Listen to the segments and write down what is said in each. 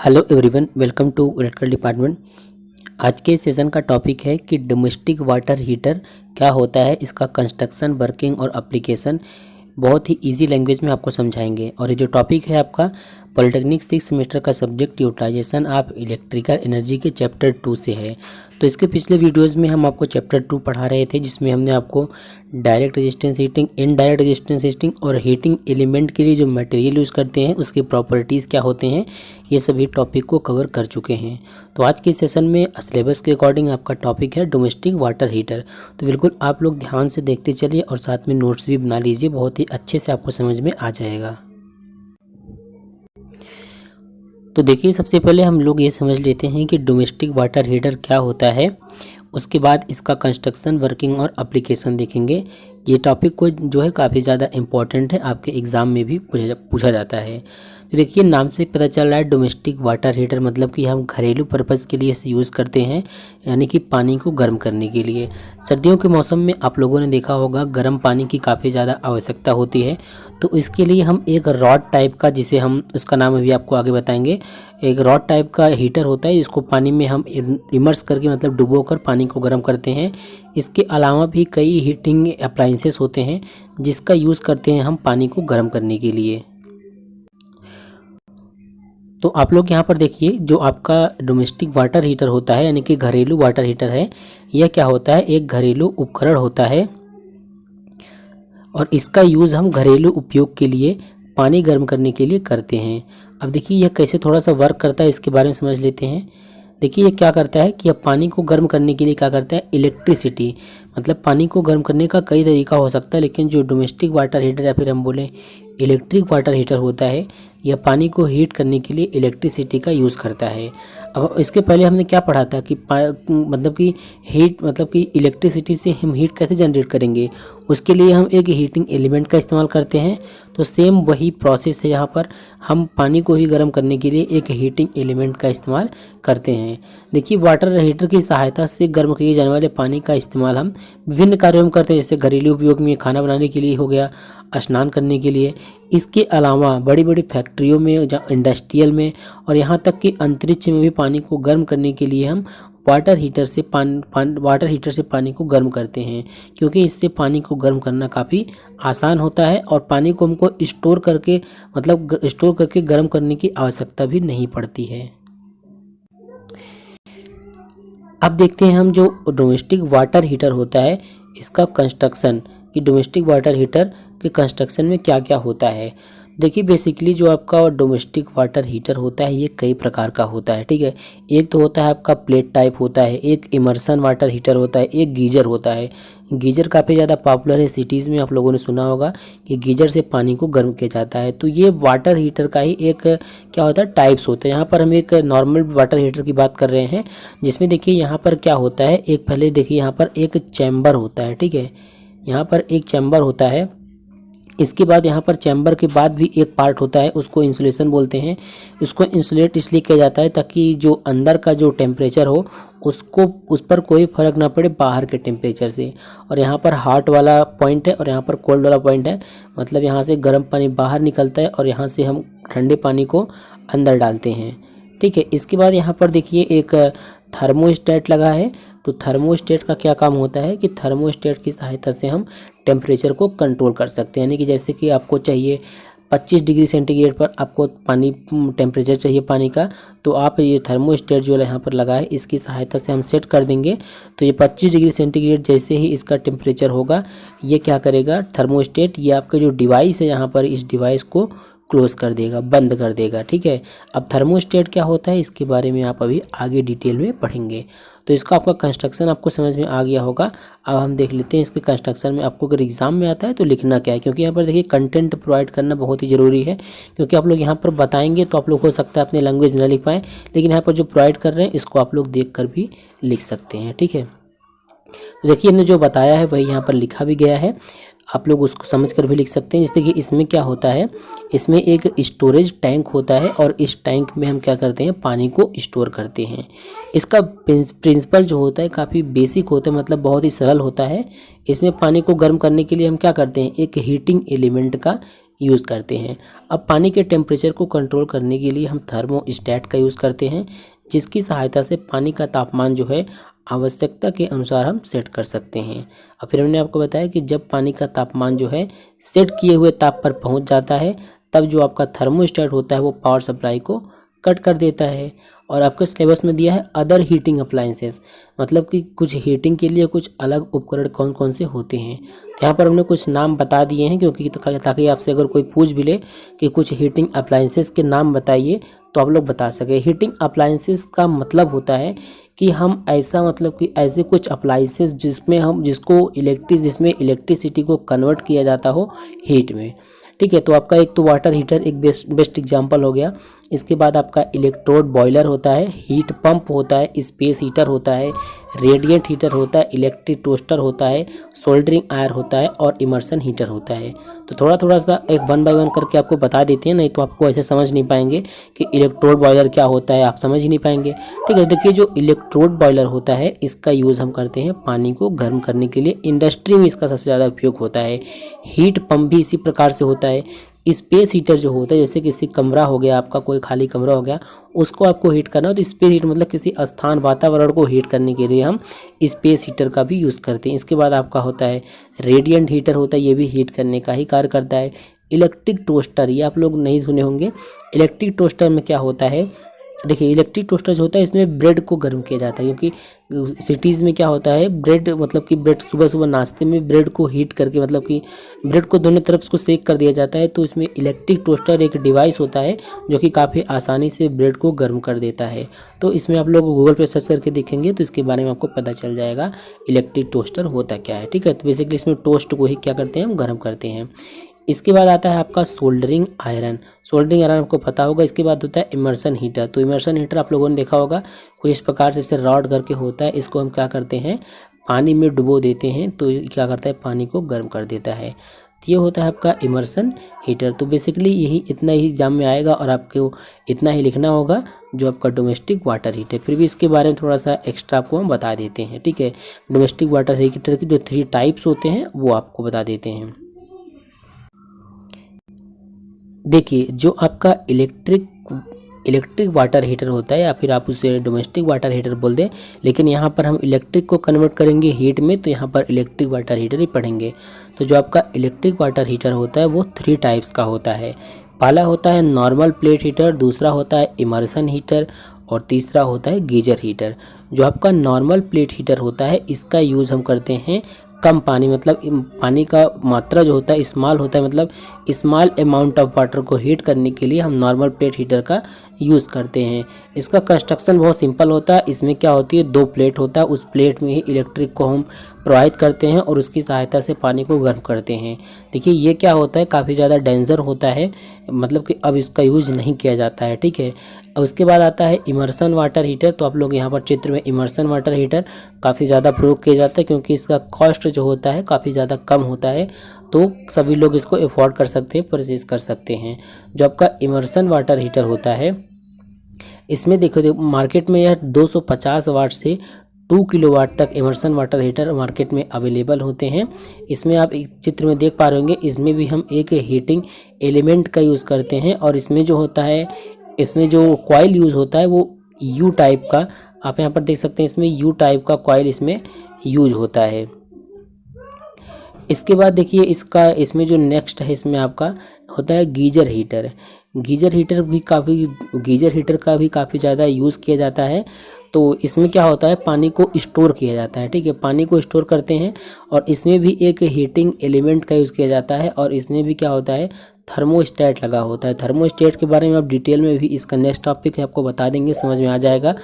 Hello everyone, welcome to electrical department. आज के session का टॉपिक है कि डोमेस्टिक वाटर हीटर क्या होता है, इसका कंस्ट्रक्शन, वर्किंग और एप्लीकेशन बहुत ही इजी लैंग्वेज में आपको समझाएंगे। और ये जो टॉपिक है आपका पॉलिटेक्निक 6 सेमेस्टर का subject utilization of electrical energy के चैप्टर 2 से है। तो इसके पिछले वीडियोस में हम आपको चैप्टर 2 पढ़ा रहे थे, जिसमें हमने आपको direct resistance heating, indirect resistance heating और हीटिंग एलिमेंट के लिए जो मटेरियल यूज़ करते हैं उसके प्रॉपर्टीज़ क्या होते हैं, ये सभी टॉपिक को कवर कर चुके हैं। तो आज के सेशन में सिलेबस के अकॉर्डिंग आपका टॉपिक है डोमेस्टिक वाटर हीटर। तो बिल्कुल आप लोग ध्यान से देखते चलिए और साथ में नोट्स भी बना लीजिए, बहुत ही अच्छे से आपको समझ में आ जाएगा। तो देखिए, सबसे पहले हम लोग ये समझ लेते हैं कि डोमेस्टिक वाटर हीटर क्या होता है, उसके बाद इसका कंस्ट्रक्शन, वर्किंग और एप्लीकेशन देखेंगे। ये टॉपिक को जो है काफ़ी ज़्यादा इम्पॉर्टेंट है, आपके एग्ज़ाम में भी पूछा जाता है। तो देखिए, नाम से पता चल रहा है डोमेस्टिक वाटर हीटर मतलब कि हम घरेलू पर्पज़ के लिए इसे यूज़ करते हैं, यानी कि पानी को गर्म करने के लिए। सर्दियों के मौसम में आप लोगों ने देखा होगा गर्म पानी की काफ़ी ज़्यादा आवश्यकता होती है। तो इसके लिए हम एक रॉड टाइप का, जिसे हम उसका नाम अभी आपको आगे बताएंगे, एक रॉड टाइप का हीटर होता है जिसको पानी में हम इमर्स करके मतलब डुबो कर पानी को गर्म करते हैं। इसके अलावा भी कई हीटिंग अप्लाइंसेस होते हैं जिसका यूज़ करते हैं हम पानी को गर्म करने के लिए। तो आप लोग यहाँ पर देखिए, जो आपका डोमेस्टिक वाटर हीटर होता है यानी कि घरेलू वाटर हीटर है, यह क्या होता है, एक घरेलू उपकरण होता है और इसका यूज़ हम घरेलू उपयोग के लिए पानी गर्म करने के लिए करते हैं। अब देखिए यह कैसे थोड़ा सा वर्क करता है, इसके बारे में समझ लेते हैं। देखिए ये क्या करता है कि अब पानी को गर्म करने के लिए क्या करता है, इलेक्ट्रिसिटी, मतलब पानी को गर्म करने का कई तरीका हो सकता है, लेकिन जो डोमेस्टिक वाटर हीटर या फिर हम बोलें इलेक्ट्रिक वाटर हीटर होता है, यह पानी को हीट करने के लिए इलेक्ट्रिसिटी का यूज़ करता है। अब इसके पहले हमने क्या पढ़ा था कि मतलब कि हीट, मतलब कि इलेक्ट्रिसिटी से हम हीट कैसे जनरेट करेंगे, उसके लिए हम एक हीटिंग एलिमेंट का इस्तेमाल करते हैं। तो सेम वही प्रोसेस है, यहाँ पर हम पानी को ही गर्म करने के लिए एक हीटिंग एलिमेंट का इस्तेमाल करते हैं। देखिए, वाटर हीटर की सहायता से गर्म किए जाने वाले पानी का इस्तेमाल हम विभिन्न कार्यों में करते हैं, जैसे घरेलू उपयोग में खाना बनाने के लिए हो गया, स्नान करने के लिए। इसके अलावा बड़ी बड़ी फैक्ट्रियों में, इंडस्ट्रियल में और यहाँ तक कि अंतरिक्ष में भी पानी को गर्म करने के लिए हम वाटर हीटर से पानी को गर्म करते हैं, क्योंकि इससे पानी को गर्म करना काफ़ी आसान होता है और पानी को हमको स्टोर करके गर्म करने की आवश्यकता भी नहीं पड़ती है। अब देखते हैं हम जो डोमेस्टिक वाटर हीटर होता है इसका कंस्ट्रक्शन, कि डोमेस्टिक वाटर हीटर के कंस्ट्रक्शन में क्या क्या होता है। देखिए, बेसिकली जो आपका डोमेस्टिक वाटर हीटर होता है ये कई प्रकार का होता है, ठीक है। एक तो होता है आपका प्लेट टाइप होता है, एक इमर्सन वाटर हीटर होता है, एक गीजर होता है। गीजर काफ़ी ज़्यादा पॉपुलर है, सिटीज़ में आप लोगों ने सुना होगा कि गीजर से पानी को गर्म किया जाता है। तो ये वाटर हीटर का ही एक क्या होता है, टाइप्स होते हैं। यहाँ पर हम एक नॉर्मल वाटर हीटर की बात कर रहे हैं, जिसमें देखिए यहाँ पर क्या होता है, एक पहले देखिए यहाँ पर एक चैम्बर होता है, ठीक है। यहाँ पर एक चैम्बर होता है, इसके बाद यहाँ पर चैम्बर के बाद भी एक पार्ट होता है, उसको इंसुलेशन बोलते हैं। उसको इंसुलेट इसलिए किया जाता है ताकि जो अंदर का जो टेम्परेचर हो उस पर कोई फर्क ना पड़े बाहर के टेम्परेचर से। और यहाँ पर हॉट वाला पॉइंट है और यहाँ पर कोल्ड वाला पॉइंट है, मतलब यहाँ से गर्म पानी बाहर निकलता है और यहाँ से हम ठंडे पानी को अंदर डालते हैं, ठीक है। इसके बाद यहाँ पर देखिए एक थर्मोस्टेट लगा है। तो थर्मोस्टेट का क्या काम होता है कि थर्मोस्टेट की सहायता से हम टेम्परेचर को कंट्रोल कर सकते हैं, यानी कि जैसे कि आपको चाहिए 25 डिग्री सेंटीग्रेड पर आपको पानी टेम्परेचर चाहिए पानी का, तो आप ये थर्मोस्टेट जो यहाँ पर लगा है इसकी सहायता से हम सेट कर देंगे। तो ये 25 डिग्री सेंटीग्रेड जैसे ही इसका टेम्परेचर होगा, ये क्या करेगा थर्मोस्टेट, ये आपका जो डिवाइस है यहाँ पर, इस डिवाइस को क्लोज कर देगा, बंद कर देगा, ठीक है। अब थर्मोस्टेट क्या होता है इसके बारे में आप अभी आगे डिटेल में पढ़ेंगे। तो इसका आपका कंस्ट्रक्शन आपको समझ में आ गया होगा। अब हम देख लेते हैं इसके कंस्ट्रक्शन में आपको अगर एग्जाम में आता है तो लिखना क्या है, क्योंकि यहाँ पर देखिए कंटेंट प्रोवाइड करना बहुत ही ज़रूरी है, क्योंकि आप लोग यहाँ पर बताएंगे तो आप लोग हो सकता है अपने लैंग्वेज में ना लिख पाएँ, लेकिन यहाँ पर जो प्रोवाइड कर रहे हैं इसको आप लोग देख कर भी लिख सकते हैं, ठीक है। तो देखिए इन्होंने जो बताया है वही यहाँ पर लिखा भी गया है, आप लोग उसको समझ कर भी लिख सकते हैं। जैसे कि इसमें क्या होता है, इसमें एक स्टोरेज टैंक होता है और इस टैंक में हम क्या करते हैं, पानी को स्टोर करते हैं। इसका प्रिंसिपल जो होता है काफ़ी बेसिक होता है, मतलब बहुत ही सरल होता है। इसमें पानी को गर्म करने के लिए हम क्या करते हैं, एक हीटिंग एलिमेंट का यूज़ करते हैं। अब पानी के टेम्परेचर को कंट्रोल करने के लिए हम थर्मोस्टेट का यूज़ करते हैं, जिसकी सहायता से पानी का तापमान जो है आवश्यकता के अनुसार हम सेट कर सकते हैं। और फिर हमने आपको बताया कि जब पानी का तापमान जो है सेट किए हुए ताप पर पहुंच जाता है, तब जो आपका थर्मोस्टेट होता है वो पावर सप्लाई को कट कर देता है। और आपके सिलेबस में दिया है अदर हीटिंग अप्लायंसेस, मतलब कि कुछ हीटिंग के लिए कुछ अलग उपकरण कौन कौन से होते हैं। तो यहाँ पर हमने कुछ नाम बता दिए हैं, क्योंकि ताकि आपसे अगर कोई पूछ भी ले कि कुछ हीटिंग अप्लायंसेस के नाम बताइए तो आप लोग बता सके। हीटिंग अप्लायंसेस का मतलब होता है कि हम ऐसा, मतलब कि ऐसे कुछ अप्लायंसेस जिसमें जिसमें इलेक्ट्रिसिटी को कन्वर्ट किया जाता हो हीट में। ठीक है, तो आपका एक तो वाटर हीटर एक बेस्ट एग्जांपल हो गया। इसके बाद आपका इलेक्ट्रोड बॉयलर होता है, हीट पंप होता है, स्पेस हीटर होता है, रेडिएंट हीटर होता है, इलेक्ट्रिक टोस्टर होता है, सोल्डरिंग आयर होता है और इमर्सन हीटर होता है। तो थोड़ा थोड़ा सा एक 1 बाय 1 करके आपको बता देते हैं, नहीं तो आपको ऐसे समझ नहीं पाएंगे कि इलेक्ट्रोड बॉयलर क्या होता है, आप समझ ही नहीं पाएंगे। ठीक है, देखिए जो इलेक्ट्रोड बॉयलर होता है इसका यूज़ हम करते हैं पानी को गर्म करने के लिए, इंडस्ट्री में इसका सबसे ज़्यादा उपयोग होता है। हीट पंप भी इसी प्रकार से होता है। स्पेस हीटर जो होता है, जैसे किसी कमरा हो गया आपका, कोई खाली कमरा हो गया, उसको आपको हीट करना हो तो स्पेस हीटर मतलब किसी स्थान वातावरण को हीट करने के लिए हम स्पेस हीटर का भी यूज़ करते हैं। इसके बाद आपका होता है रेडिएंट हीटर होता है, ये भी हीट करने का ही कार्य करता है। इलेक्ट्रिक टोस्टर, ये आप लोग नहीं सुने होंगे। इलेक्ट्रिक टोस्टर में क्या होता है, देखिए इलेक्ट्रिक टोस्टर जो होता है इसमें ब्रेड को गर्म किया जाता है, क्योंकि सिटीज़ में क्या होता है ब्रेड, मतलब कि ब्रेड सुबह सुबह नाश्ते में ब्रेड को हीट करके, मतलब कि ब्रेड को दोनों तरफ से सेक कर दिया जाता है। तो इसमें इलेक्ट्रिक टोस्टर एक डिवाइस होता है जो कि काफ़ी आसानी से ब्रेड को गर्म कर देता है। तो इसमें आप लोग गूगल पे सर्च करके देखेंगे तो इसके बारे में आपको पता चल जाएगा इलेक्ट्रिक टोस्टर होता क्या है। ठीक है, तो बेसिकली इसमें टोस्ट को ही क्या करते हैं, हम गर्म करते हैं। इसके बाद आता है आपका सोल्डरिंग आयरन। सोल्डरिंग आयरन आपको पता होगा। इसके बाद होता है इमर्सन हीटर। तो इमर्सन हीटर आप लोगों ने देखा होगा, कुछ इस प्रकार से इसे रॉड करके होता है। इसको हम क्या करते हैं, पानी में डुबो देते हैं तो ये क्या करता है, पानी को गर्म कर देता है। तो ये होता है आपका इमर्सन हीटर। तो बेसिकली यही इतना ही एग्जाम में आएगा और आपको इतना ही लिखना होगा जो आपका डोमेस्टिक वाटर हीटर। फिर भी इसके बारे में थोड़ा सा एक्स्ट्रा आपको हम बता देते हैं। ठीक है, डोमेस्टिक वाटर हीटर की जो 3 टाइप्स होते हैं वो आपको बता देते हैं। देखिए जो आपका इलेक्ट्रिक वाटर हीटर होता है, या फिर आप उसे डोमेस्टिक वाटर हीटर बोल दें, लेकिन यहाँ पर हम इलेक्ट्रिक को कन्वर्ट करेंगे हीट में, तो यहाँ पर इलेक्ट्रिक वाटर हीटर ही पढ़ेंगे। तो जो आपका इलेक्ट्रिक वाटर हीटर होता है वो 3 टाइप्स का होता है। पहला होता है नॉर्मल प्लेट हीटर, दूसरा होता है इमर्सन हीटर और तीसरा होता है गीजर हीटर। जो आपका नॉर्मल प्लेट हीटर होता है इसका यूज़ हम करते हैं कम पानी, मतलब पानी का मात्रा जो होता है स्मॉल होता है, मतलब स्मॉल अमाउंट ऑफ वाटर को हीट करने के लिए हम नॉर्मल प्लेट हीटर का यूज़ करते हैं। इसका कंस्ट्रक्शन बहुत सिंपल होता है। इसमें क्या होती है, 2 प्लेट होता है, उस प्लेट में ही इलेक्ट्रिक को हम प्रोवाइड करते हैं और उसकी सहायता से पानी को गर्म करते हैं। देखिए ये क्या होता है, काफ़ी ज़्यादा डेंजर होता है, मतलब कि अब इसका यूज़ नहीं किया जाता है। ठीक है, अब उसके बाद आता है इमर्सन वाटर हीटर। तो आप लोग यहाँ पर चित्र में इमर्सन वाटर हीटर काफ़ी ज़्यादा प्रयोग किया जाता है, क्योंकि इसका कॉस्ट जो होता है काफ़ी ज़्यादा कम होता है, तो सभी लोग इसको अफोर्ड कर सकते हैं, परचेज कर सकते हैं। जो आपका इमर्सन वाटर हीटर होता है इसमें देखो मार्केट में यह 250 वाट से 2 किलोवाट तक इमर्सन वाटर हीटर मार्केट में अवेलेबल होते हैं। इसमें आप एक चित्र में देख पा रहे होंगे, इसमें भी हम एक हीटिंग एलिमेंट का यूज़ करते हैं और इसमें जो होता है, इसमें जो कॉइल यूज़ होता है वो यू टाइप का, आप यहाँ पर देख सकते हैं इसमें यू टाइप का कॉइल इसमें यूज होता है। इसके बाद देखिए इसमें जो नेक्स्ट है इसमें आपका होता है गीजर हीटर। गीजर हीटर का भी काफ़ी ज़्यादा यूज़ किया जाता है। तो इसमें क्या होता है, पानी को स्टोर किया जाता है। ठीक है, पानी को स्टोर करते हैं और इसमें भी एक हीटिंग एलिमेंट का यूज़ किया जाता है और इसमें भी क्या होता है, थर्मोस्टेट लगा होता है। थर्मोस्टेट के बारे में आप डिटेल में भी इसका नेक्स्ट टॉपिक है आपको बता देंगे, समझ में आ जाएगा।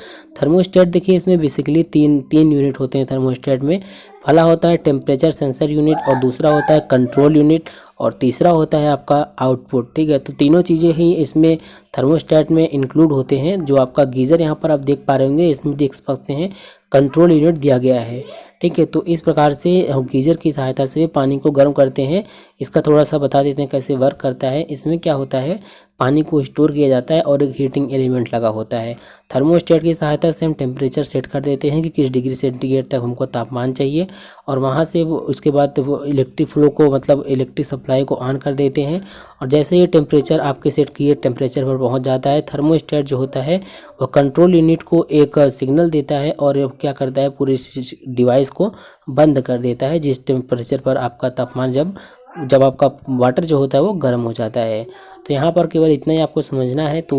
थर्मोस्टेट देखिए इसमें बेसिकली तीन यूनिट होते हैं थर्मोस्टेट में। पहला होता है टेम्परेचर सेंसर यूनिट और दूसरा होता है कंट्रोल यूनिट और तीसरा होता है आपका आउटपुट। ठीक है, तो तीनों चीज़ें ही इसमें थर्मोस्टेट में इंक्लूड होते हैं। जो आपका गीज़र यहाँ पर आप देख पा रहे होंगे, इसमें देख सकते हैं कंट्रोल यूनिट दिया गया है। ठीक है, तो इस प्रकार से हम गीज़र की सहायता से पानी को गर्म करते हैं। इसका थोड़ा सा बता देते हैं कैसे वर्क करता है। इसमें क्या होता है, पानी को स्टोर किया जाता है और एक हीटिंग एलिमेंट लगा होता है। थर्मोस्टेट की सहायता से हम टेम्परेचर सेट कर देते हैं कि किस डिग्री सेंटीग्रेड तक हमको तापमान चाहिए, और वहाँ से वो उसके बाद वो इलेक्ट्रिक फ्लो को मतलब इलेक्ट्रिक सप्लाई को ऑन कर देते हैं। और जैसे ये टेम्परेचर आपके सेट किए टेम्परेचर पर पहुँच जाता है, थर्मोस्टेट जो होता है वो कंट्रोल यूनिट को एक सिग्नल देता है और क्या करता है, पूरे डिवाइस को बंद कर देता है जिस टेम्परेचर पर आपका तापमान जब आपका वाटर जो होता है वो गर्म हो जाता है। तो यहाँ पर केवल इतना ही आपको समझना है। तो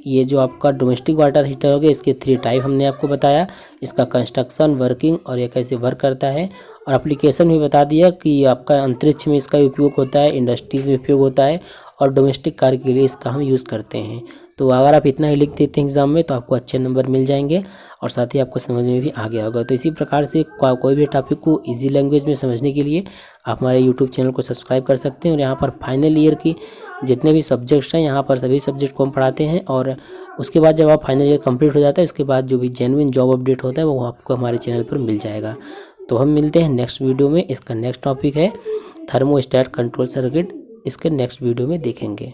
ये जो आपका डोमेस्टिक वाटर हीटर हो गया, इसके 3 टाइप हमने आपको बताया, इसका कंस्ट्रक्शन, वर्किंग और ये कैसे वर्क करता है, और एप्लीकेशन भी बता दिया कि आपका अंतरिक्ष में इसका उपयोग होता है, इंडस्ट्रीज़ में उपयोग होता है, और डोमेस्टिक कार्य के लिए इसका हम यूज़ करते हैं। तो अगर आप इतना ही लिख देते हैं एग्ज़ाम में तो आपको अच्छे नंबर मिल जाएंगे और साथ ही आपको समझ में भी आ गया होगा। तो इसी प्रकार से कोई भी टॉपिक को इजी लैंग्वेज में समझने के लिए आप हमारे यूट्यूब चैनल को सब्सक्राइब कर सकते हैं। और यहाँ पर फाइनल ईयर की जितने भी सब्जेक्ट्स हैं, यहाँ पर सभी सब्जेक्ट को हम पढ़ाते हैं। और उसके बाद जब आप फाइनल ईयर कंप्लीट हो जाता है, उसके बाद जो भी जेन्युइन जॉब अपडेट होता है वो आपको हमारे चैनल पर मिल जाएगा। तो हम मिलते हैं नेक्स्ट वीडियो में। इसका नेक्स्ट टॉपिक है थर्मोस्टेट कंट्रोल सर्किट, इसके नेक्स्ट वीडियो में देखेंगे।